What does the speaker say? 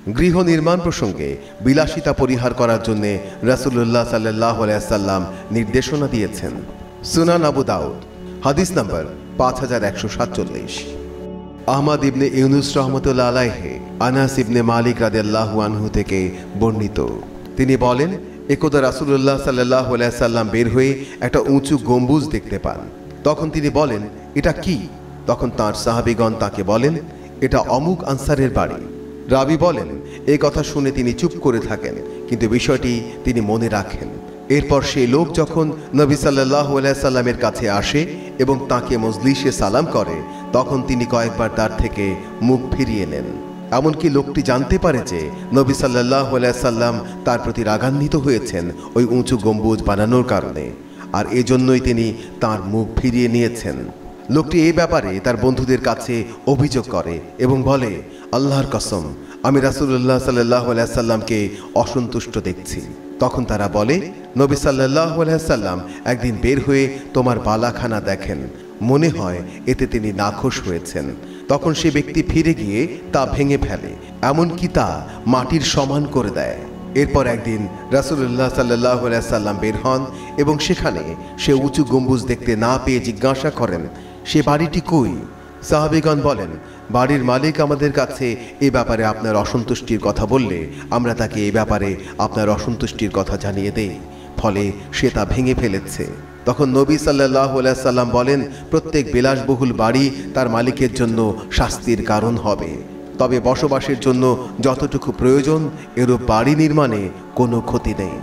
গৃহ নির্মাণ প্রসঙ্গে বিলাসিতা পরিহার করার জন্য রাসূলুল্লাহ সাল্লাল্লাহু আলাইহি ওয়াসাল্লাম নির্দেশনা দিয়েছেন। সুনান আবু দাউদ, হাদিস নম্বর 5147। আহমদ ইবনে ইউনুস রহমতুল্লাহ আলাইহি আনাস ইবনে মালিক রাদিয়াল্লাহু আনহু থেকে বর্ণিত, তিনি বলেন, একদা রাসূলুল্লাহ সাল্লাল্লাহু আলাইহি ওয়াসাল্লাম বের হয়ে একটা উঁচু গম্বুজ দেখতে পান। তখন তিনি বলেন, এটা কি? তখন তার সাহাবীগণ তাকে বলেন, এটা অমুক আনসারের বাড়ি। রাবি বলেন, এই কথা শুনে তিনি চুপ করে থাকেন, কিন্তু বিষয়টি তিনি মনে রাখেন। এরপর সেই লোক যখন নবী সাল্লাল্লাহু আলাইহি ওয়াসাল্লামের কাছে আসে এবং তাকে মজলিসে সালাম করে, তখন তিনি কয়েকবার তার থেকে মুখ ফিরিয়ে নেন। এমনকি লোকটি জানতে পারে যে নবী সাল্লাল্লাহু আলাইহি ওয়াসাল্লাম তার প্রতি রাগান্বিত হয়েছেন ওই উঁচু গম্বুজ বানানোর কারণে, আর এজন্যই তিনি তার মুখ ফিরিয়ে নিয়েছেন। লোকটি এই ব্যাপারে তার বন্ধুদের কাছে অভিযোগ করে এবং বলে, আল্লাহর কসম, আমি রাসূলুল্লাহ সাল্লাল্লাহু আলাইহি ওয়াসাল্লামকে অসন্তুষ্ট দেখছি। তখন তারা বলে, নবী সাল্লাল্লাহু আলাইহি ওয়াসাল্লাম একদিন বের হয়ে তোমার বালাখানা দেখেন, মনে হয় এতে তিনি নাখোশ হয়েছেন। তখন সে ব্যক্তি ফিরে গিয়ে তা ভেঙে ফেলে, এমনকি তা মাটির সমান করে দেয়। এরপর একদিন রাসূলুল্লাহ সাল্লাল্লাহু আলাইহি ওয়াসাল্লাম বের হন এবং সেখানে সে উঁচু গম্বুজ দেখতে না পেয়ে জিজ্ঞাসা করেন, সে বাড়িটি কই? সাহাবীগণ বলেন, বাড়ির মালিক আমাদের কাছে এই ব্যাপারে আপনার অসন্তুষ্টির কথা বললে আমরা তাকে এই ব্যাপারে আপনার অসন্তুষ্টির কথা জানিয়ে দেই, ফলে সে তা ভেঙে ফেলেছে। তখন নবী সাল্লাল্লাহু আলাইহি ওয়াসাল্লাম বলেন, প্রত্যেক বিলাসবহুল বাড়ি তার মালিকের জন্য শাস্তির কারণ হবে, তবে বসবাসের জন্য যতটুকু প্রয়োজন এরূপ বাড়ি নির্মাণে কোনো ক্ষতি নেই।